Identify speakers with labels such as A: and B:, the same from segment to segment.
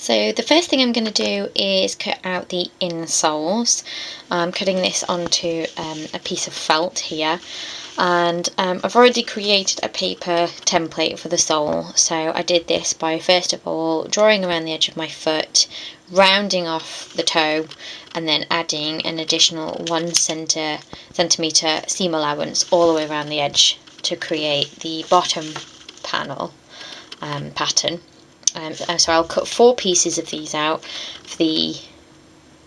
A: So the first thing I'm going to do is cut out the insoles. I'm cutting this onto a piece of felt here, and I've already created a paper template for the sole. So I did this by first of all drawing around the edge of my foot, rounding off the toe, and then adding an additional 1 centimetre seam allowance all the way around the edge to create the bottom panel pattern. So I'll cut 4 pieces of these out for the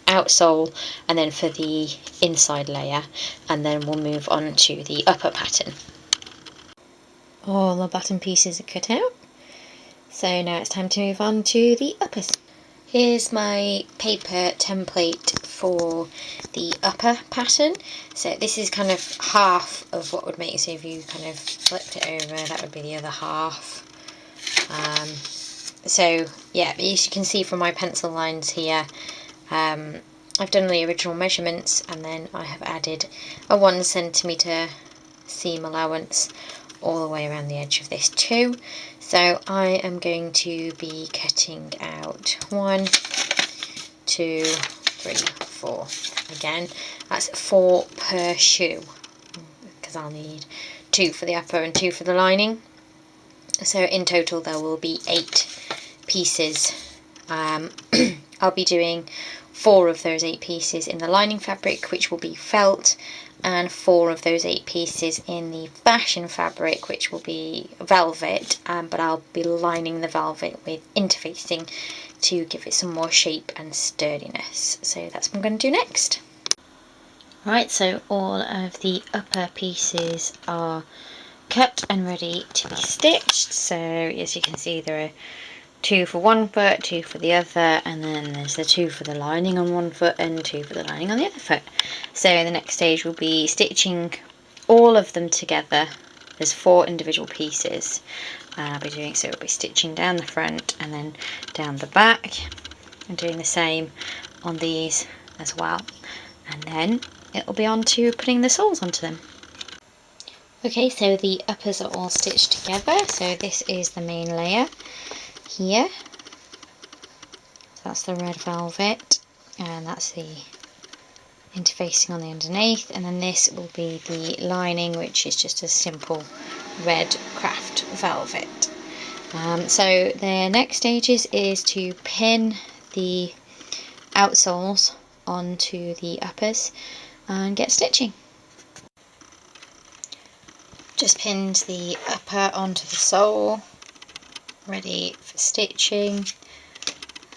A: outsole and then for the inside layer, and then we'll move on to the upper pattern. All the bottom pieces are cut out, so now it's time to move on to the uppers. Here's my paper template for the upper pattern. So this is kind of half of what would make, so if you kind of flipped it over, that would be the other half. So yeah, as you can see from my pencil lines here, I've done the original measurements, and then I have added a 1 centimetre seam allowance all the way around the edge of this too. So I am going to be cutting out 1, 2, 3, 4. Again, that's 4 per shoe, because I'll need 2 for the upper and 2 for the lining. So in total there will be 8 pieces. I'll be doing 4 of those 8 pieces in the lining fabric, which will be felt, and 4 of those 8 pieces in the fashion fabric, which will be velvet, but I'll be lining the velvet with interfacing to give it some more shape and sturdiness. So that's what I'm going to do next. Right, so all of the upper pieces are cut and ready to be stitched. So as you can see, there are 2 for one foot, 2 for the other, and then there's the 2 for the lining on one foot and 2 for the lining on the other foot. So the next stage will be stitching all of them together. There's 4 individual pieces I'll be doing, so we'll be stitching down the front and then down the back, and doing the same on these as well. And then it'll be on to putting the soles onto them. Okay, so the uppers are all stitched together. So this is the main layer here. That's the red velvet, and that's the interfacing on the underneath, and then this will be the lining, which is just a simple red craft velvet. So the next stages is to pin the outsoles onto the uppers and get stitching. Just pinned the upper onto the sole, ready for stitching.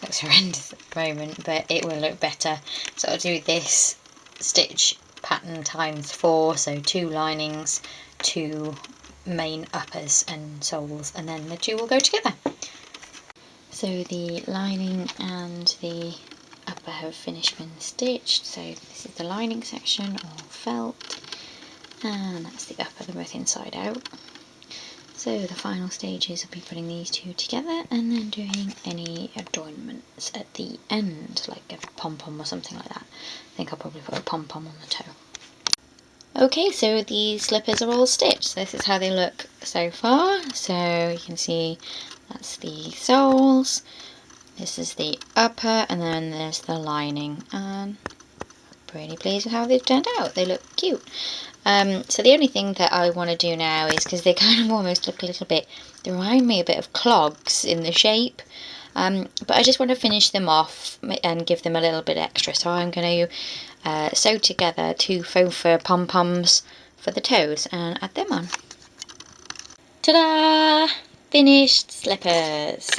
A: Looks horrendous at the moment, but it will look better. So I'll do this stitch pattern times 4, so 2 linings, 2 main uppers and soles, and then the 2 will go together. So the lining and the upper have finished being stitched. So this is the lining section, all felt, and that's the upper, they're both inside out. So the final stages will be putting these 2 together and then doing any adornments at the end, like a pom-pom or something like that. I think I'll probably put a pom-pom on the toe. Okay, so the slippers are all stitched. This is how they look so far. So you can see that's the soles, this is the upper, and then there's the lining. And I'm pretty pleased with how they've turned out. They look cute. So the only thing that I want to do now is, because they kind of almost look a little bit, they remind me a bit of clogs in the shape, but I just want to finish them off and give them a little bit extra. So I'm going to sew together 2 faux fur pom-poms for the toes and add them on. Ta-da! Finished slippers.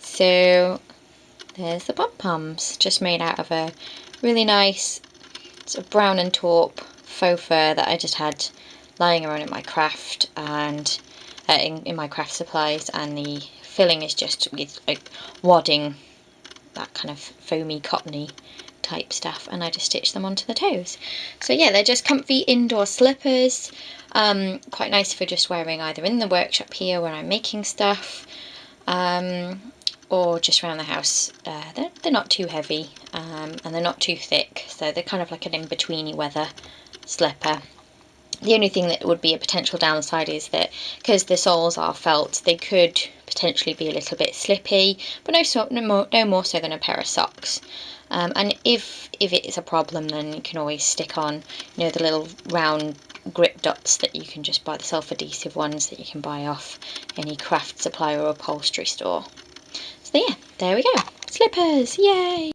A: So there's the pom-poms, just made out of a really nice sort of brown and taupe faux fur that I just had lying around in my craft and in my craft supplies, and the filling is just with like wadding, that kind of foamy cottony type stuff, and I just stitched them onto the toes. So yeah, they're just comfy indoor slippers, quite nice for just wearing either in the workshop here where I'm making stuff, or just around the house. They're not too heavy, and they're not too thick, so they're kind of like an in-betweeny weather slipper. The only thing that would be a potential downside is that because the soles are felt, they could potentially be a little bit slippy, but no more so than a pair of socks. And if it is a problem, then you can always stick on, you know, the little round grip dots that you can just buy, the self-adhesive ones that you can buy off any craft supply or upholstery store. So yeah, there we go, slippers, yay!